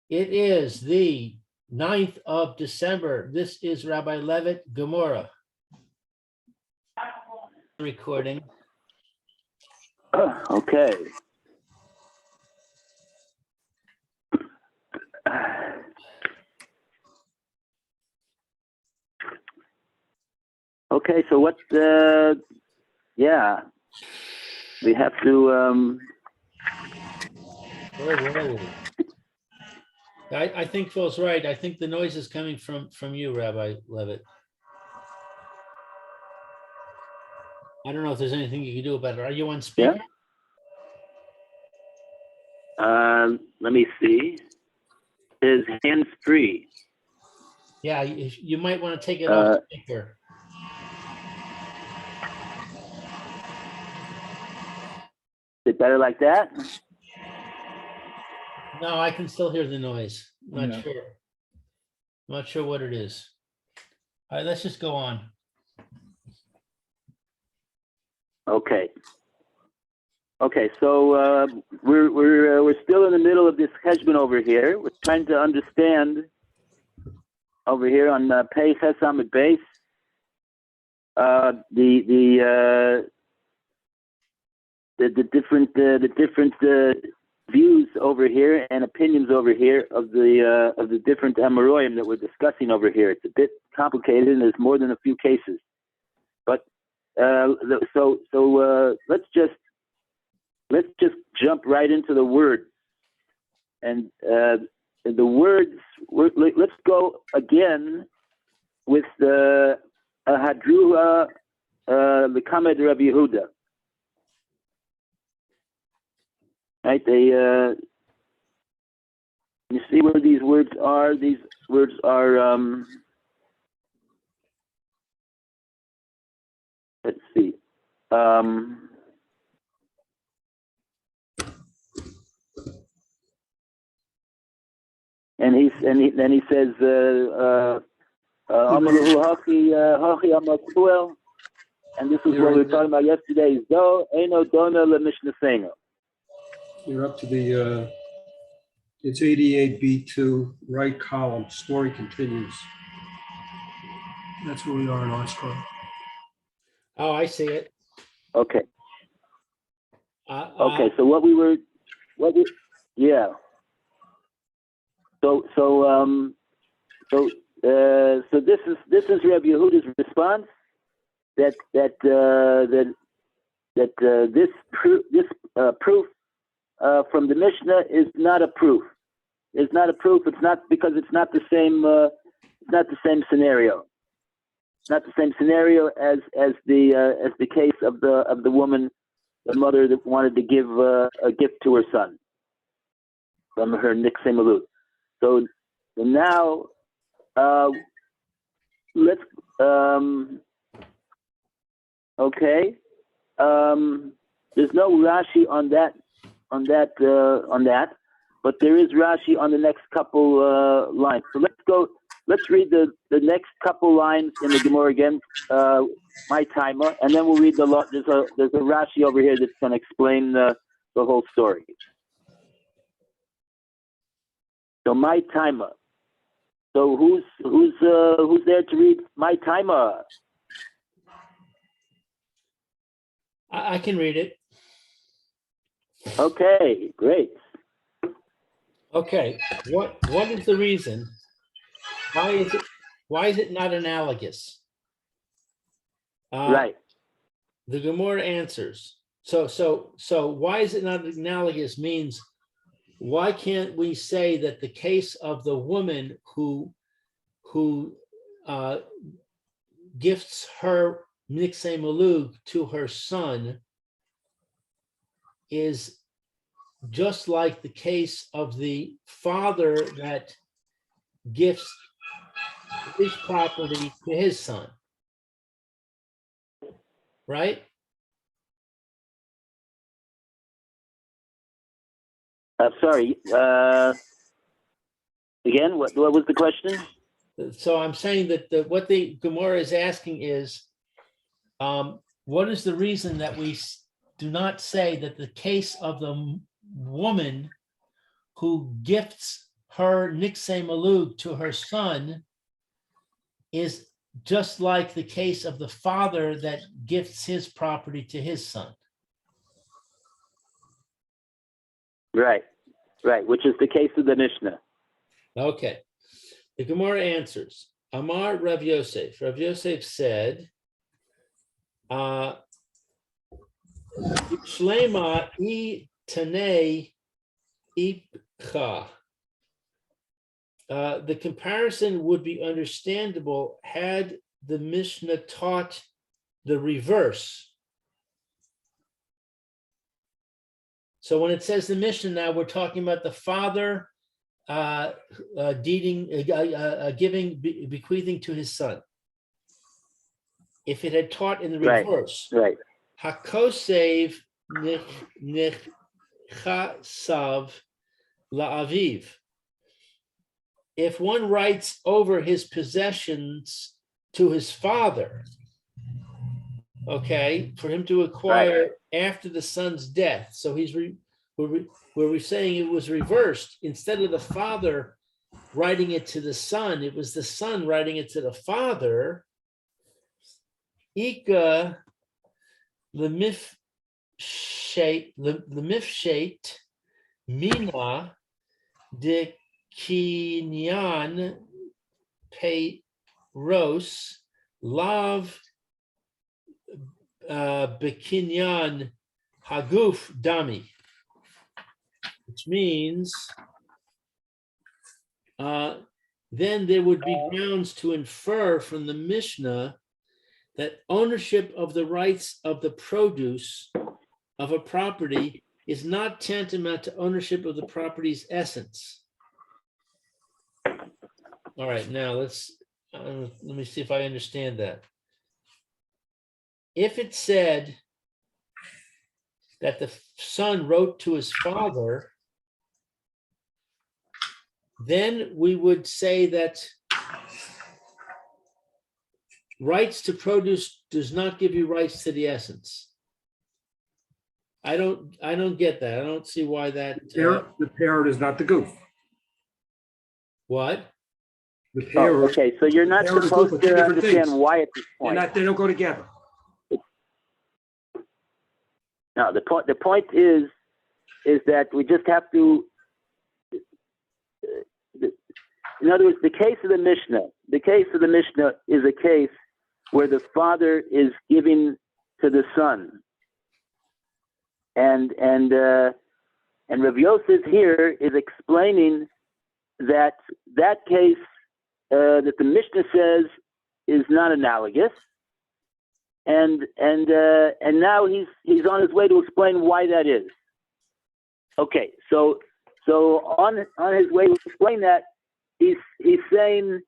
It is the 9th of December. This is Rabbi Levitt, Gemorrah. Recording. Okay. Okay, so what, yeah, we have to, Whoa. I think Phil's right. I think the noise is coming from you, Rabbi Levitt. I don't know if there's anything you can do about it. Are you on speaker? yeah. Let me see. Is hands free? Yeah, you might want to take it off speaker. Is it better like that? No, I can still hear the noise. Not sure. Not sure what it is. All right, let's just go on. Okay. Okay, so we're still in the middle of this cheshbon over here. We're trying to understand over here on Pei Ches Amud Beis the different views over here and opinions over here of the different Amoraim that we're discussing over here. It's a bit complicated and there's more than a few cases, but so let's just jump right into the words. And the words, let's go again with the Hadruha L'Kamed Rabbi Yehuda. Right? You see where these words are? These words are, let's see. Then he says, and this is what we were talking about yesterday. Do eno dona lemishnaseno. You're up to the, it's 88B2, right column, story continues. That's where we are in Armstrong. Oh, I see it. Okay. Okay, so yeah. So this is Rabbi Yehuda's response that this proof from the Mishnah is not a proof. It's not a proof. It's not because it's not the same. It's not the same scenario. It's not the same scenario as the case of the woman, the mother that wanted to give a gift to her son from her Niksei Malut. So now let's okay. There's no Rashi on that, but there is Rashi on the next couple lines. So let's read the next couple lines in the Gemorrah again, my timer, and then we'll read there's a Rashi over here that's going to explain the whole story. So my timer. So who's there to read my timer? I can read it. Okay, great. Okay, what is the reason? Why is it not analogous? Right. The Gemorrah answers. So why is it not analogous means why can't we say that the case of the woman who gifts her Niksei Malug to her son is just like the case of the father that gifts his property to his son, right? Sorry. Again, what was the question? So I'm saying that what the Gemorrah is asking is, what is the reason that we do not say that the case of the woman who gifts her niksei malug to her son is just like the case of the father that gifts his property to his son. Right, which is the case of the Mishnah. Okay. The Gemara answers. Amar Rav Yosef. Rav Yosef said, Shlema I Tanei Ipcha. The comparison would be understandable had the Mishnah taught the reverse. So when it says the Mishnah now, we're talking about the father bequeathing to his son. If it had taught in the reverse, Hakosev Nechasav La'aviv. If one writes over his possessions to his father, okay, for him to acquire after the son's death, so he's where we're saying it was reversed. Instead of the father writing it to the son, it was the son writing it to the father. Ika lemifshet mina de kinyan peiros lav bekinyan haguf dami, which means then there would be grounds to infer from the Mishnah that ownership of the rights of the produce of a property is not tantamount to ownership of the property's essence. All right, now let me see if I understand that. If it said that the son wrote to his father, then we would say that rights to produce does not give you rights to the essence. I don't get that. I don't see why that. The parent is not the goof. What? The parent. Okay, so you're not supposed to understand why at this point. They don't go together. No, the point is that we just have to. In other words, the case of the Mishnah is a case where the father is giving to the son, and Rav Yosef here is explaining that case that the Mishnah says is not analogous, and now he's on his way to explain why that is. Okay, so on his way to explain that, he's saying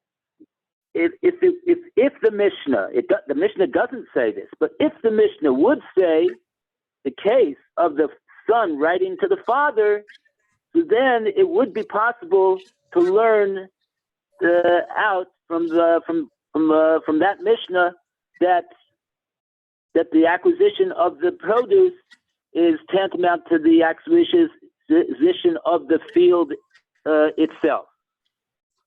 if the Mishnah, the Mishnah doesn't say this, but if the Mishnah would say the case of the son writing to the father, then it would be possible to learn out from that Mishnah that the acquisition of the produce is tantamount to the acquisition of the field itself.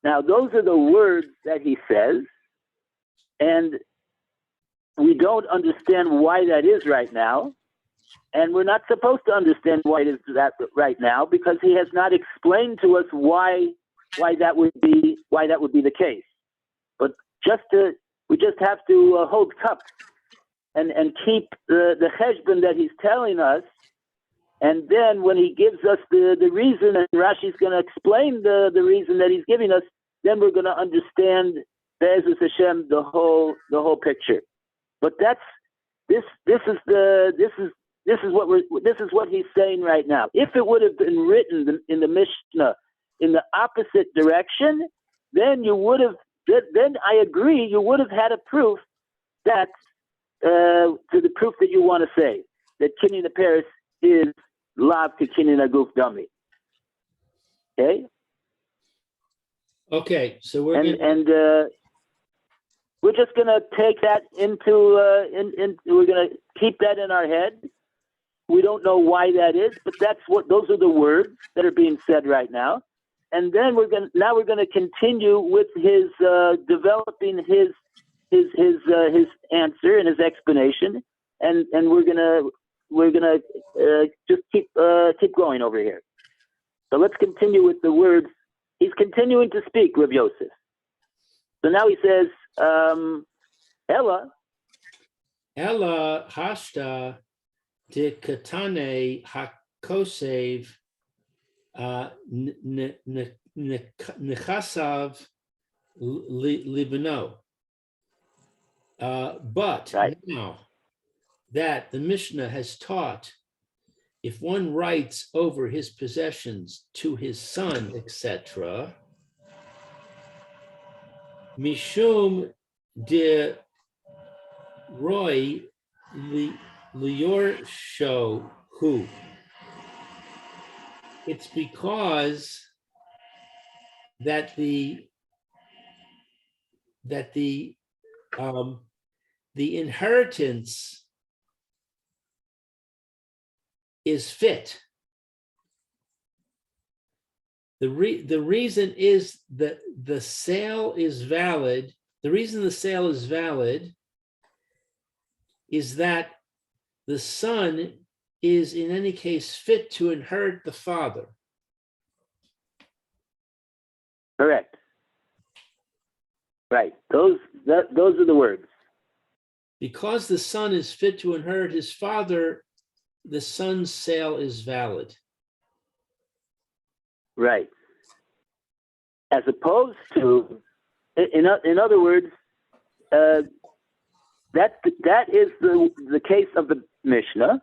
Now, those are the words that he says, and we don't understand why that is right now, and we're not supposed to understand why it is that right now, because he has not explained to us why that would be the case. But we just have to hold cup and keep the cheshbon that he's telling us. And then when he gives us the reason, and Rashi's going to explain the reason that he's giving us, then we're going to understand Be'ezus Hashem the whole picture. But this is what he's saying right now. If it would have been written in the Mishnah in the opposite direction, then I agree, you would have had a proof that to the proof that you want to say that Kinyan Paris is lav to Kinyan Aguf Dami. Okay, so we're just going to take that into we're going to keep that in our head. We don't know why that is, but those are the words that are being said right now. then we're gonna continue with his developing his answer and his explanation, and we're gonna just keep going over here. So let's continue with the words. He's continuing to speak, Rav Yosef. So now he says, Ella hashta de katane hakosev nechasav libano. But right. now that the Mishnah has taught, if one writes over his possessions to his son, etc., mishum de roy lior show who, it's because that the inheritance is fit. The reason is that the sale is valid. The reason the sale is valid is that the son is in any case fit to inherit the father. Correct. Right. Those are the words. Because the son is fit to inherit his father, the son's sale is valid. Right. As opposed to, in other words, that is the case of the Mishnah,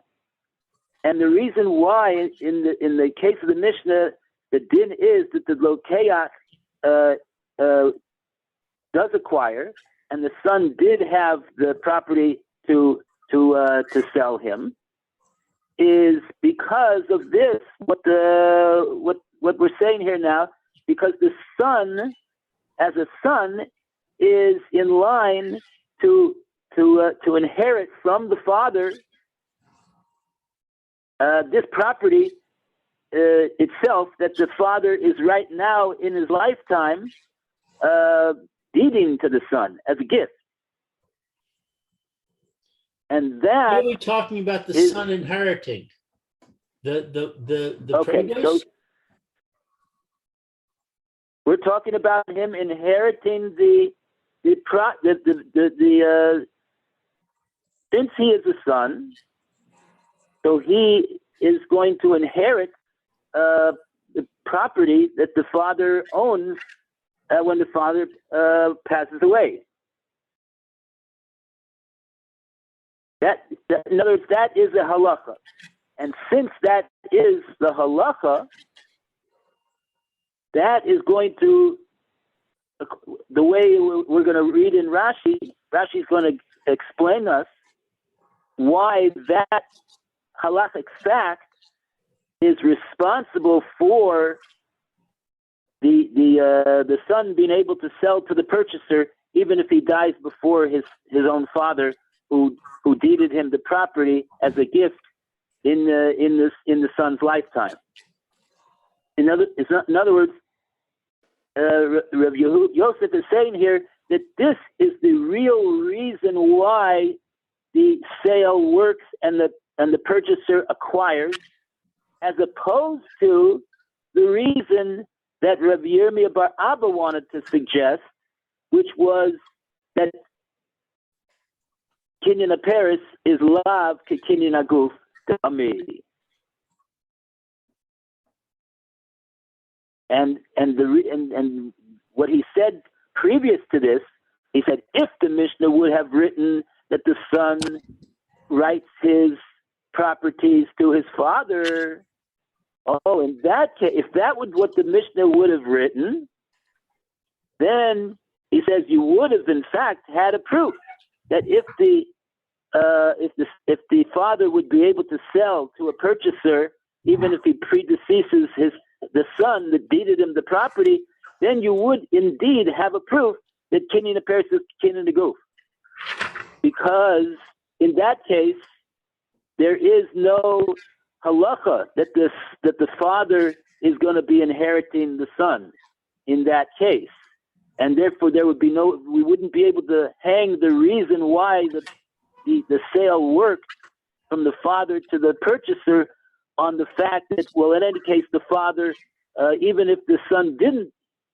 and the reason why in the case of the Mishnah, the din is that the lokeach does acquire, and the son did have the property to sell him, is because of this. What we're saying here now, because the son, as a son, is in line to inherit from the father this property itself that the father is right now in his lifetime deeding to the son as a gift. And that, What are we talking about the son inheriting? The okay, produce? so we're talking about him inheriting since he is a son, so he is going to inherit the property that the father owns when the father passes away. In other words, that is a halacha. And since that is the halacha, that is going to, the way we're going to read in Rashi, Rashi's going to explain us why that halachic fact is responsible for the son being able to sell to the purchaser, even if he dies before his own father, who deeded him the property as a gift in the son's lifetime. In other words, Rav Yosef is saying here that this is the real reason why the sale works and the purchaser acquires, as opposed to the reason that Rav Yirmiyah bar Abba wanted to suggest, which was that Kinyan Paris is lav ke Kinyan Aguf Tamid. And what he said previous to this, he said if the Mishnah would have written that the son writes his properties to his father, in that case, if that was what the Mishnah would have written, then he says you would have in fact had a proof that if the father would be able to sell to a purchaser, even if he predeceases the son that deeded him the property, then you would indeed have a proof that Kinyan Paris is Kinyan Aguf. Because in that case, there is no halacha that the father is going to be inheriting the son in that case. And therefore, we wouldn't be able to hang the reason why the sale worked from the father to the purchaser on the fact that, well, in any case, the father, even if the son didn't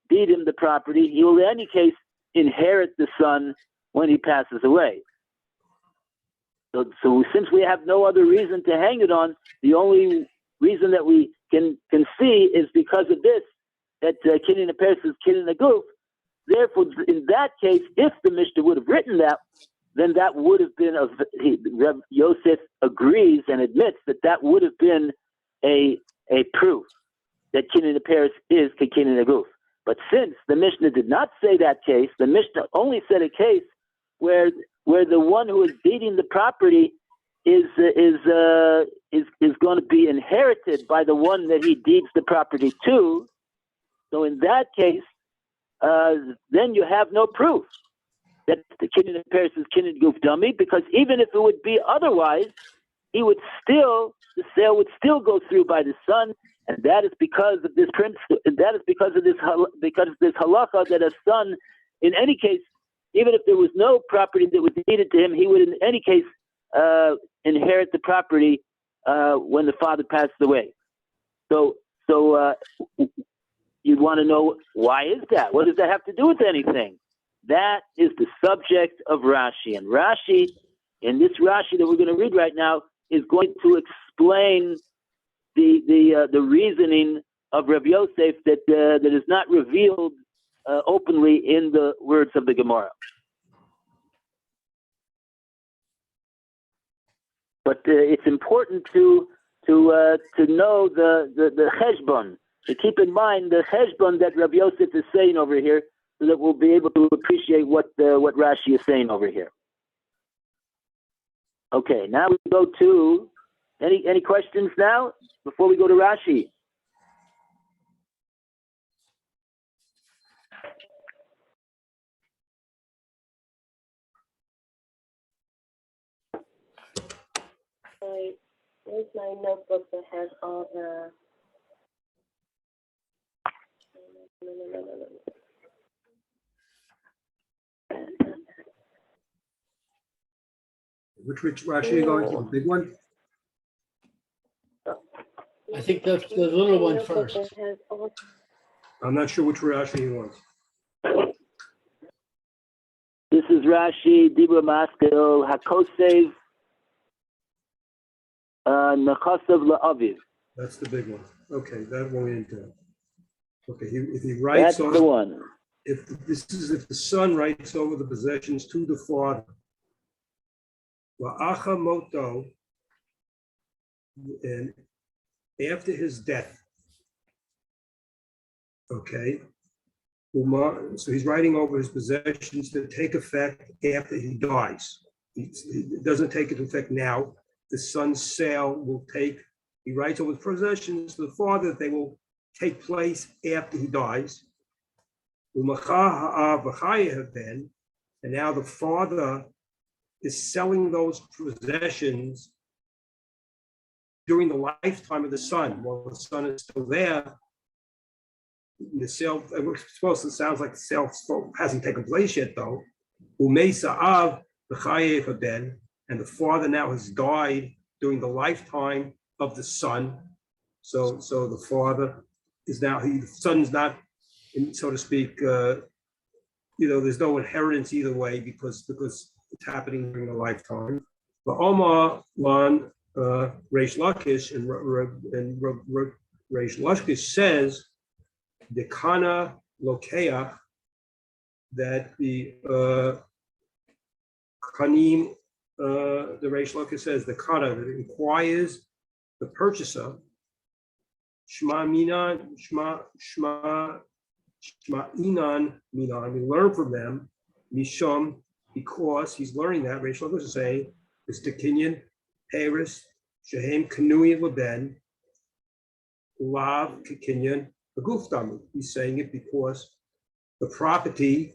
deed him the property, he will in any case inherit the son when he passes away. So since we have no other reason to hang it on, the only reason that we can see is because of this, that Kinyan Peres is Kinyan Aguf. Therefore, in that case, if the Mishnah would have written that, then that would have been, Reb Yosef agrees and admits that would have been a proof that Kinyan Peres is Kinyan Aguf. But since the Mishnah did not say that case, the Mishnah only said a case where the one who is deeding the property is going to be inherited by the one that he deeds the property to. So in that case, then you have no proof that the Kinyan Peres is Kinyan Aguf dummy, because even if it would be otherwise, the sale would still go through by the son. And that is because of this principle. That is because of this halacha that a son, in any case, even if there was no property that was deeded to him, he would in any case inherit the property when the father passed away. So you'd want to know, why is that? What does that have to do with anything? That is the subject of Rashi, and Rashi, in this Rashi that we're going to read right now, is going to explain the reasoning of Reb Yosef that is not revealed openly in the words of the Gemorrah. But it's important to know the cheshbon, to keep in mind the cheshbon that Reb Yosef is saying over here, so that we'll be able to appreciate what Rashi is saying over here. Okay, now we go to any questions now before we go to Rashi? Where's my notebook that has all the... Which Rashi are you going to? The big one? I think that's the little one first. I'm not sure which Rashi he wants. This is Rashi, Dibra Maskil, Hakosev, Nachasav La'aviv. That's the big one. Okay, that one we didn't do. Okay, if he writes That's on, the one. if the son writes over the possessions to the father, Wa'acha moto, and after his death, okay, so he's writing over his possessions to take effect after he dies. It doesn't take into effect now. The son's sale will take, he writes over his possessions to the father that they will take place after he dies. And now the father is selling those possessions during the lifetime of the son. While the son is still there, the sale, sounds like the sale hasn't taken place yet though. And the father now has died during the lifetime of the son. So the father is now, the son's not, so to speak, there's no inheritance either way because it's happening during the lifetime. But Omar Lan Reish Lakish and Reish Lakish says the Kana Lokeach, that the Kanim, the Reish Lakish says the Kana that inquires the purchaser, Shma Minan, Shma Inan Minan, we learn from them, Misham, because he's learning that, Reish Lakish is saying, is the Kinyan Peres, Shehem Kanui Leben, Lav Kinyan Aguf Dami. He's saying it because the property,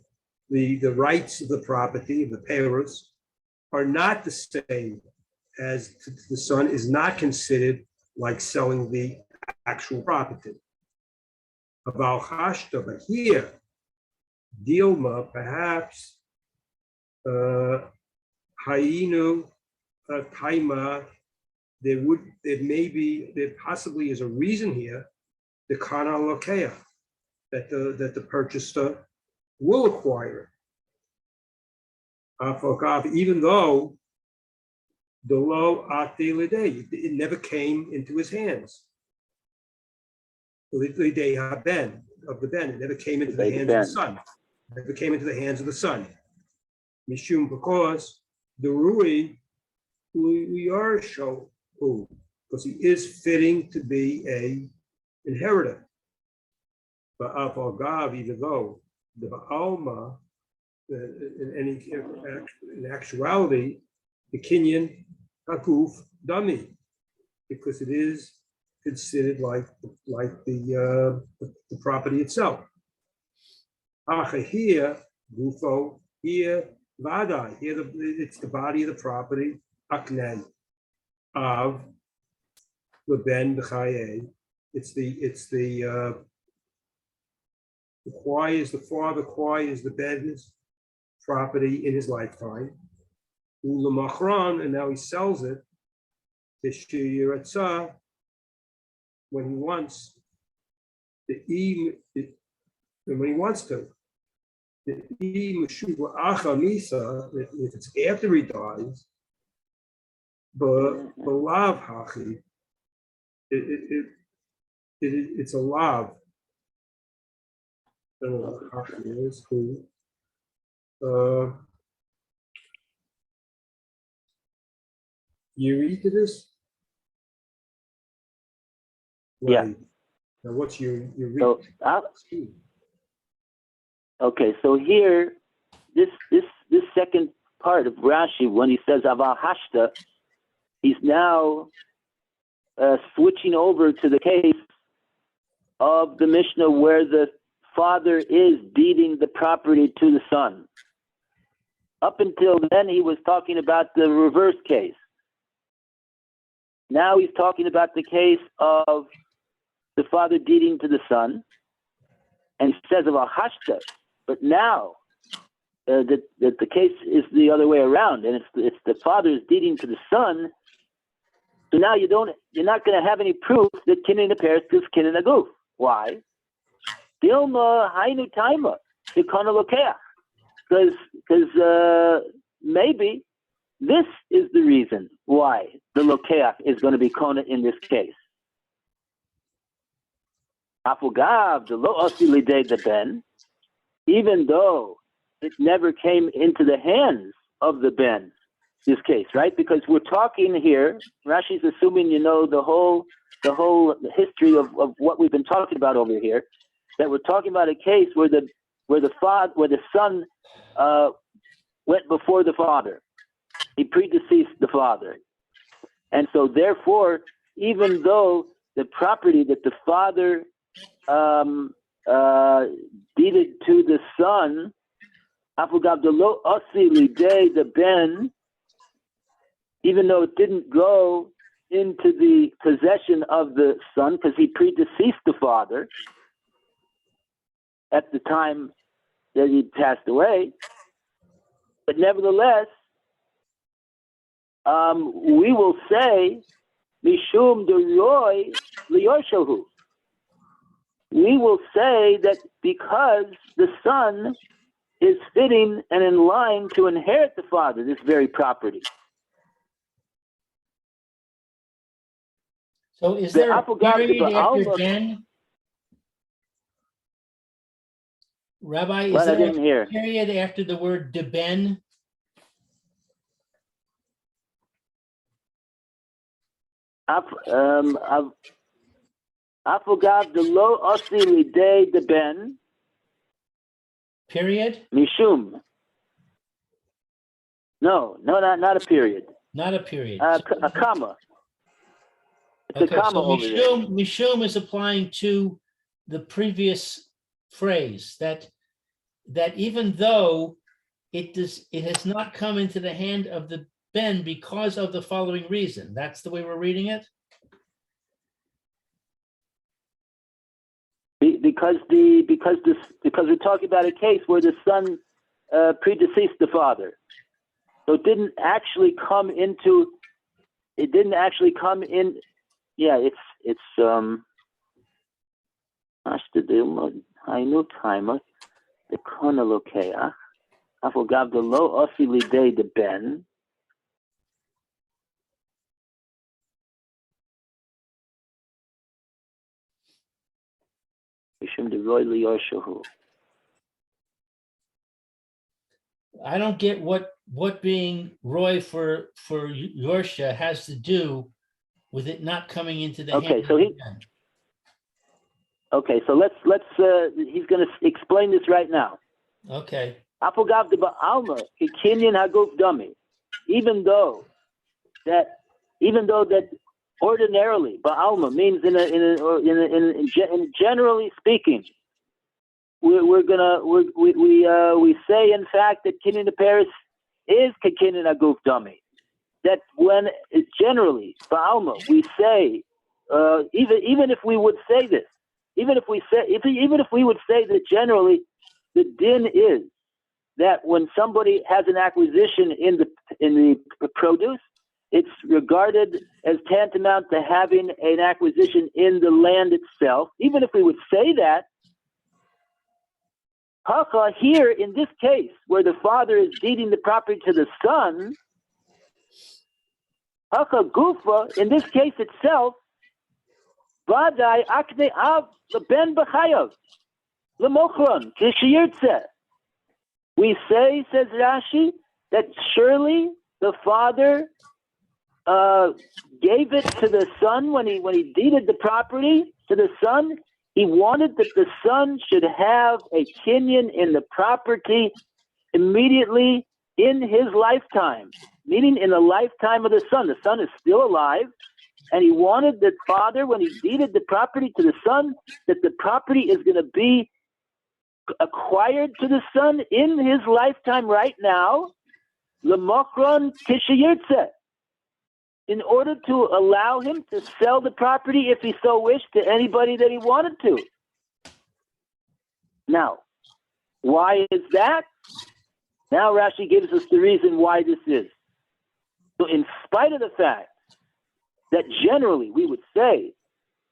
the rights of the property, of the Peres, are not the same as the son, is not considered like selling the actual property. Aval Hashta, but here, Dilma, perhaps, Hainu, Taima, there possibly is a reason here, the Kana Lokea, that the purchaser will acquire it. Even though the lo it never came into his hands. Lidei haben of the ben, it never came into the hands of the son. It never came into the hands of the son. Mishum, because the Rui, we are show who, because he is fitting to be a inheritor. But Gav, even though the Ba'alma, in actuality, the Kinyan Hakuf Dami, because it is considered like the property itself. Here, Gufo, here, Vada, here it's the body of the property, Aknen, of the Ben B'chaye. It's the father acquires the Ben's property in his lifetime. Ulamachran, and now he sells it to Shiratzah when he wants to. When he wants to. If it's after he dies, but lav hachi, it's a lav. I don't know what hachi is. You read to this? Yeah. Right. Now what's your read? So, okay, so here, this second part of Rashi, when he says Aval Hashta, he's now switching over to the case of the Mishnah where the father is deeding the property to the son. Up until then, he was talking about the reverse case. Now he's talking about the case of the father deeding to the son, and he says Aval Hashta. But now that the case is the other way around, and it's the father's deeding to the son. So now you're not going to have any proof that Kinyan appears to Kinyan Aguf. Why? Dilma Hainu Taima Ikona Lokea, because maybe this is the reason why the Lokeach is going to be Kona in this case. Afugav the Lo Osi Lidei the Ben. Even though it never came into the hands of the Ben, this case, right? Because we're talking here, Rashi's assuming you know the whole history of what we've been talking about over here, that we're talking about a case where the son went before the father. He predeceased the father. And so therefore, even though the property that the father deeded to the son, the Ben, even though it didn't go into the possession of the son because he predeceased the father at the time that he passed away, but nevertheless, we will say, Mishum Deroy Lioshahu. We will say that because the son is fitting and in line to inherit the father, this very property. So is there a period after Ben? Rabbi, is there a period after the word deben? Afogav the lo osi lidei deben. Period? Mishum. No, not a period. Not a period. A comma. It's a comma so over there. Mishum is applying to the previous phrase that even though it has not come into the hand of the Ben because of the following reason. That's the way we're reading it? Because we're talking about a case where the son predeceased the father, so it didn't actually come in. Yeah, it's Hainu timer the chronolokeach avogav the lo osi lidei the ben. I don't get what being Roy for Yorsha has to do with it not coming into the hand. Okay, so let's he's going to explain this right now. Okay. Apogav de ba'alma kinyan haguf dummy. Even though that ordinarily ba'alma means in generally speaking, we say in fact that kinyan Paris is kinyan haguf dummy. That when generally ba'alma we say even if we would say this. Even if we would say that generally the din is that when somebody has an acquisition in the produce, it's regarded as tantamount to having an acquisition in the land itself. Even if we would say that, Haka here in this case where the father is deeding the property to the son, Haka Gufa in this case itself. Vadai akne av ben b'chayav l'mochron k'shiyirtze. We say, says Rashi, that surely the father gave it to the son when he deeded the property to the son. He wanted that the son should have a kinyan in the property immediately in his lifetime, meaning in the lifetime of the son. The son is still alive. And he wanted that father, when he deeded the property to the son, that the property is going to be acquired to the son in his lifetime right now, l'mokron kishayirtze, in order to allow him to sell the property if he so wished to anybody that he wanted to. Now, why is that? Now Rashi gives us the reason why this is. So in spite of the fact that generally we would say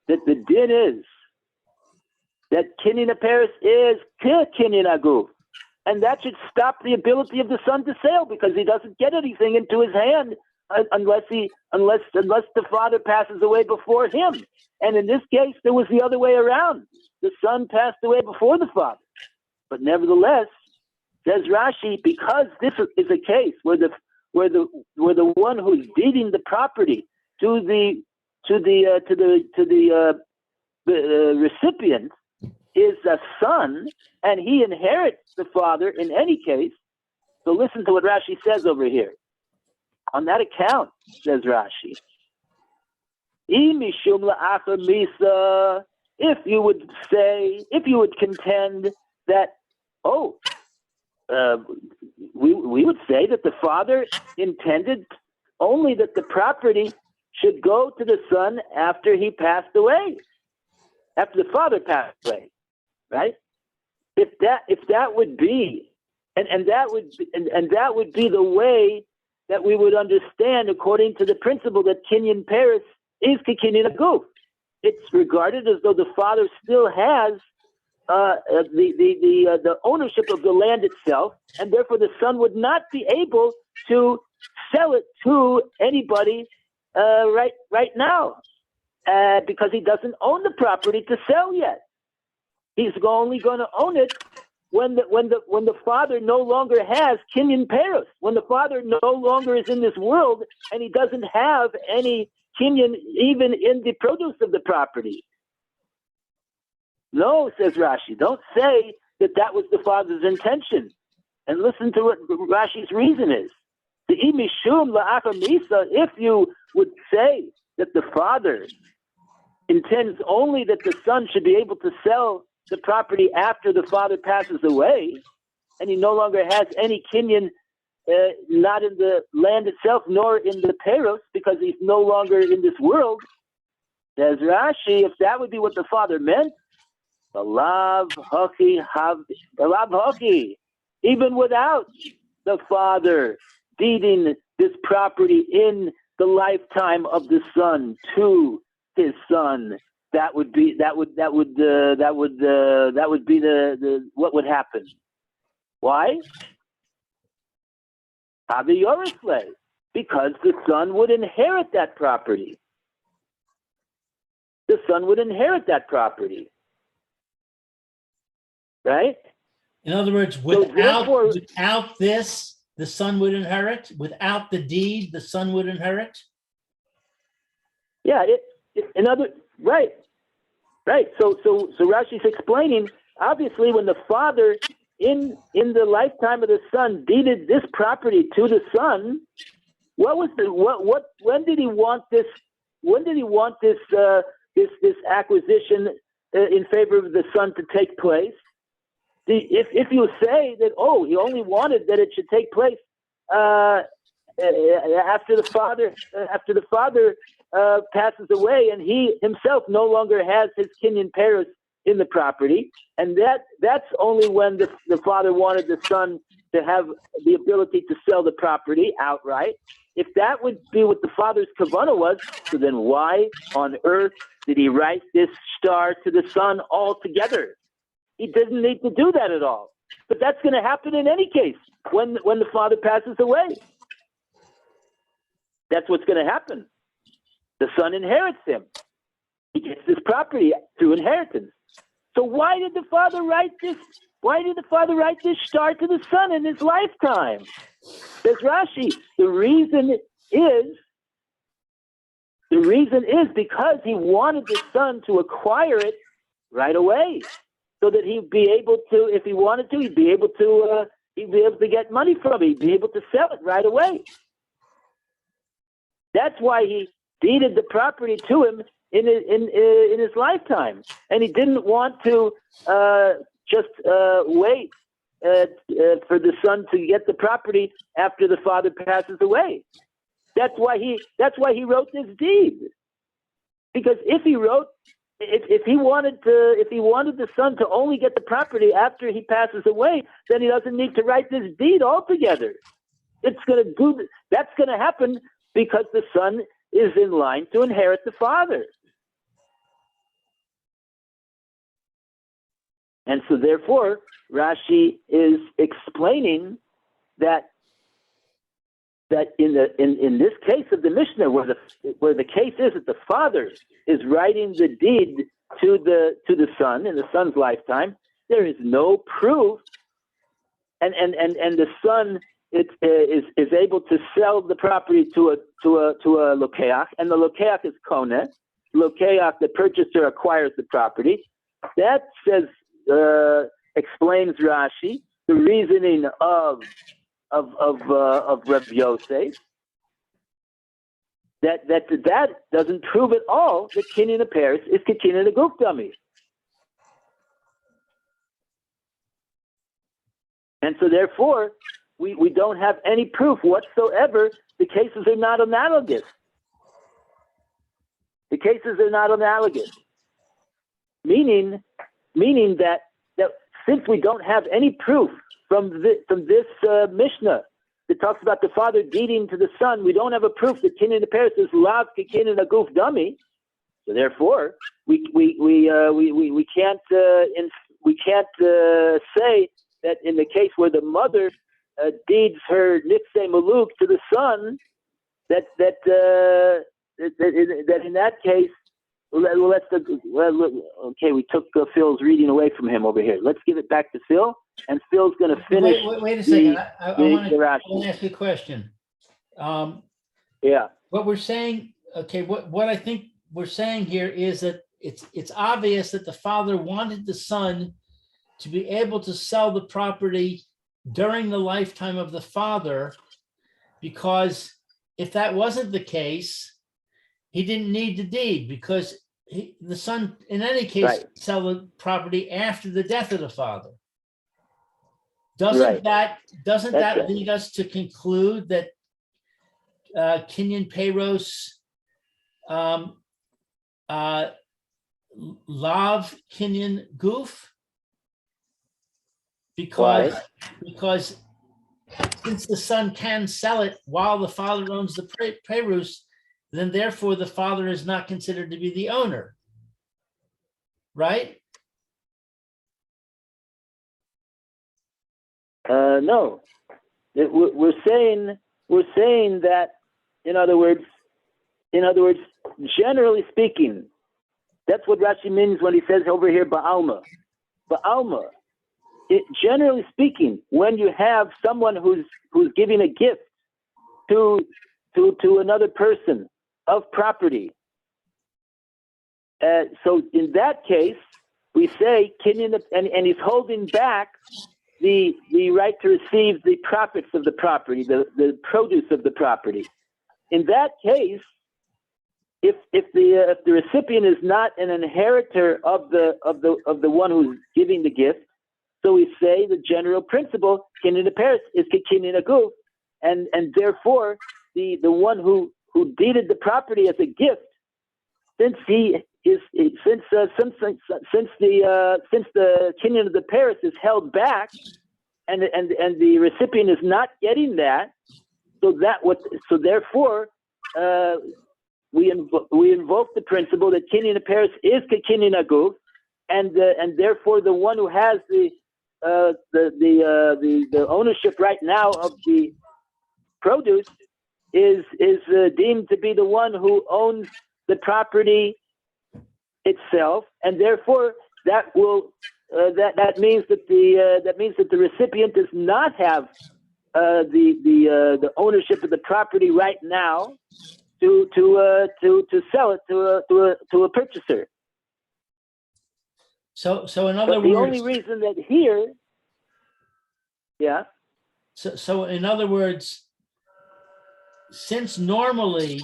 that the din is that kinyan Paris is kinyan aguf, and that should stop the ability of the son to sell because he doesn't get anything into his hand unless the father passes away before him. And in this case, there was the other way around. The son passed away before the father. But nevertheless, says Rashi, because this is a case where the one who's deeding the property to the recipient is a son, and he inherits the father in any case. So listen to what Rashi says over here. On that account, says Rashi, if you would contend that, we would say that the father intended only that the property should go to the son after he passed away, after the father passed away, right? If that would be, and that would be the way that we would understand according to the principle that kinyan Paris is kinyan aguf. It's regarded as though the father still has the ownership of the land itself, and therefore the son would not be able to sell it to anybody right now because he doesn't own the property to sell yet. He's only going to own it when the father no longer has kinyan Paris, when the father no longer is in this world and he doesn't have any kinyan even in the produce of the property. No, says Rashi, don't say that was the father's intention. And listen to what Rashi's reason is. The imishum la'achar misa, if you would say that the father intends only that the son should be able to sell the property after the father passes away, and he no longer has any kinyan, not in the land itself, nor in the peros, because he's no longer in this world, says Rashi, if that would be what the father meant, even without the father deeding this property in the lifetime of the son to his son, that would be the what would happen. Why? Because the son would inherit that property. The son would inherit that property. Right? In other words, without this, the son would inherit. Without the deed, the son would inherit. Yeah, right. So Rashi's explaining, obviously, when the father in the lifetime of the son deeded this property to the son, when did he want this? When did he want this acquisition in favor of the son to take place? If you say that, he only wanted that it should take place after the father passes away, and he himself no longer has his kinyan paris in the property, and that's only when the father wanted the son to have the ability to sell the property outright. If that would be what the father's kavanah was, so then why on earth did he write this star to the son altogether? He didn't need to do that at all. But that's going to happen in any case when the father passes away. That's what's going to happen. The son inherits him. He gets this property through inheritance. So why did the father write this? Why did the father write this star to the son in his lifetime? Says Rashi, the reason is because he wanted the son to acquire it right away, so that he'd be able to, if he wanted to, he'd be able to get money from it. He'd be able to sell it right away. That's why he deeded the property to him in his lifetime, and he didn't want to just wait for the son to get the property after the father passes away. That's why he wrote this deed. Because if he wanted the son to only get the property after he passes away, then he doesn't need to write this deed altogether. That's going to happen because the son is in line to inherit the father. And so therefore, Rashi is explaining that in this case of the Mishnah, where the case is that the father is writing the deed to the son in the son's lifetime, there is no proof, and the son is able to sell the property to a lokeach, and the lokeach is koneh. Lokeach, the purchaser, acquires the property. That explains Rashi the reasoning of Reb Yosef, that doesn't prove at all that kinyan paris is kinyan a guf dummy. And so therefore, we don't have any proof whatsoever. The cases are not analogous. The cases are not analogous. Meaning that since we don't have any proof from this Mishnah that talks about the father deeding to the son, we don't have a proof that kinyan paris is lav kinyan a guf dummy. So therefore, we can't say that in the case where the mother deeds her nitzei maluk to the son, that in that case. Okay, we took Phil's reading away from him over here. Let's give it back to Phil, and Phil's going to finish. Wait a second. I want to ask you a question. Yeah. What we're saying, okay, what I think we're saying here is that it's obvious that the father wanted the son to be able to sell the property during the lifetime of the father, because if that wasn't the case, he didn't need the deed, because the son, in any case, sell the property after the death of the father. Doesn't that lead us to conclude that kinyan paros lav kinyan guf, Why? because since the son can sell it while the father owns the perus, then therefore the father is not considered to be the owner, right? No. We're saying that, in other words, generally speaking, that's what Rashi means when he says over here, Ba'alma. Ba'alma. Generally speaking, when you have someone who's giving a gift to another person of property, so in that case, we say kinyan, and he's holding back the right to receive the profits of the property, the produce of the property. In that case, if the recipient is not an inheritor of the one who's giving the gift, so we say the general principle kinyan Paris is kinyan aguf, and therefore the one who deeded the property as a gift, since the kinyan of the Paris is held back, and the recipient is not getting that, so therefore we invoke the principle that kinyan of Paris is kinyan aguf, and therefore the one who has the ownership right now of the produce is deemed to be the one who owns the property itself, and therefore that means that the recipient does not have the ownership of the property right now to sell it to a purchaser. So in other But words, the only reason that here, yeah. So in other words, since normally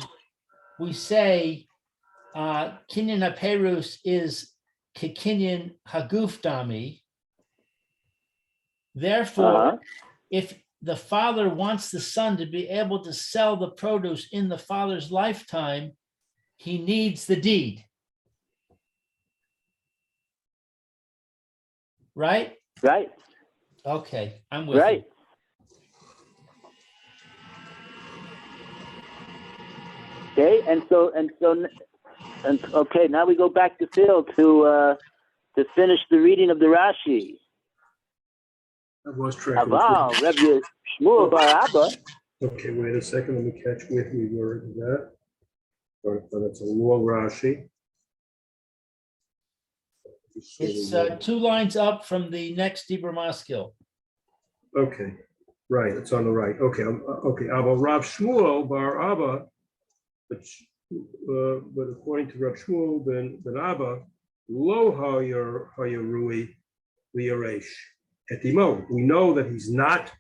we say kinyan haperus is kinyan haguf dami, therefore, if the father wants the son to be able to sell the produce in the father's lifetime, he needs the deed. Right? Right. Okay, I'm with Right. you. Okay, and okay, now we go back to Phil to finish the reading of the Rashi. I lost track of Aval, it. Rabbi Shmuel bar Abba. Okay, wait a second. Let me catch with me where is that. But it's a long Rashi. It's 2 lines up from the next Dibur Maskil. Okay, right. It's on the right. Okay, okay. Abba Rav Shmuel bar Abba, but according to Rav Shmuel ben Abba, lo hayarui liyaresh etimo. We know that he's not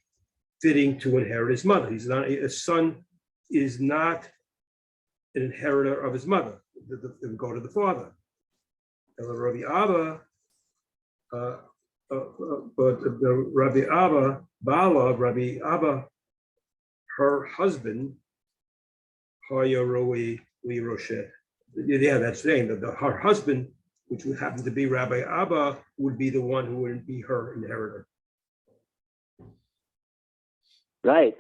fitting to inherit his mother. He's not a son. Is not an inheritor of his mother. They go to the father. Rabbi Abba, but the Rabbi Abba, Bala, Rabbi Abba, her husband, Hayaroi Li Roshet. Yeah, that's saying that her husband, which would happen to be Rabbi Abba, would be the one who would be her inheritor. Right.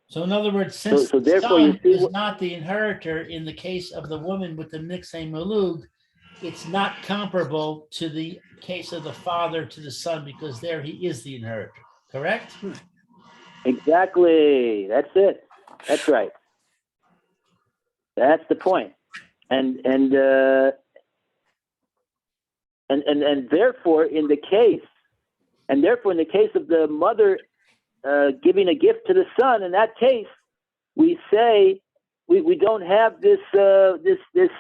So in other words, since so the therefore son you see is not the inheritor in the case of the woman with the Nixay Malug, it's not comparable to the case of the father to the son, because there he is the inheritor, correct? Exactly. That's it. That's right. That's the point. And therefore in the case of the mother giving a gift to the son, in that case we say we don't have this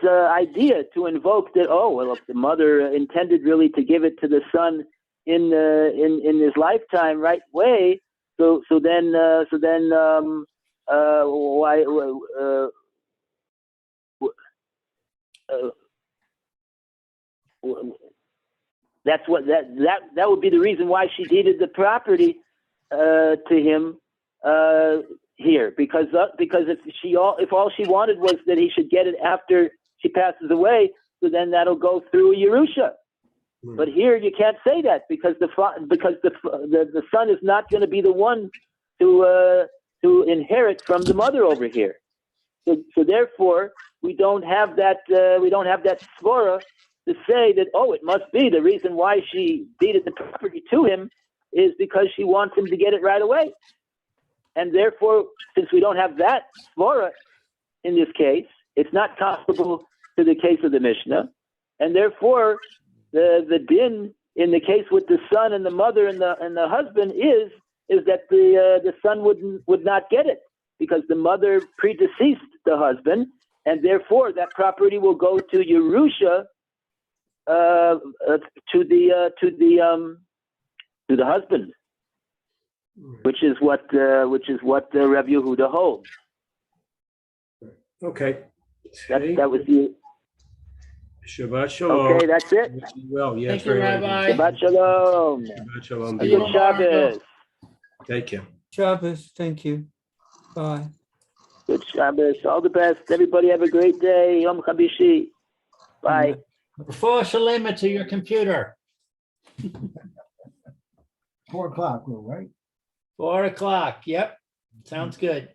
idea to invoke that, oh well, if the mother intended really to give it to the son in his lifetime right way, so then why that's what that would be the reason why she deeded the property to him here, because if all she wanted was that he should get it after she passes away, so then that'll go through Yerusha. Hmm. But here you can't say that because the son is not going to be the one to inherit from the mother over here. So therefore, we don't have that svara to say that, oh, it must be the reason why she deeded the property to him is because she wants him to get it right away. And therefore, since we don't have that svara in this case, it's not comparable to the case of the Mishnah. And therefore, the din in the case with the son and the mother and the husband is that the son would not get it because the mother predeceased the husband, and therefore that property will go to Yerusha to the husband, which is what Rav Yehuda holds. Okay. That was the. Shabbat shalom. Okay, that's it. Well, yes, Thank you, very Rabbi. good. Shabbat shalom. Shabbat shalom. See you Good tomorrow. Shabbos. Take care. Shabbos, thank you. Bye. Good Shabbos. All the best. Everybody have a great day. Yom Chabishi. Bye. Before Shalema to your computer. 4 o'clock, right? 4 o'clock. Yep. Sounds good.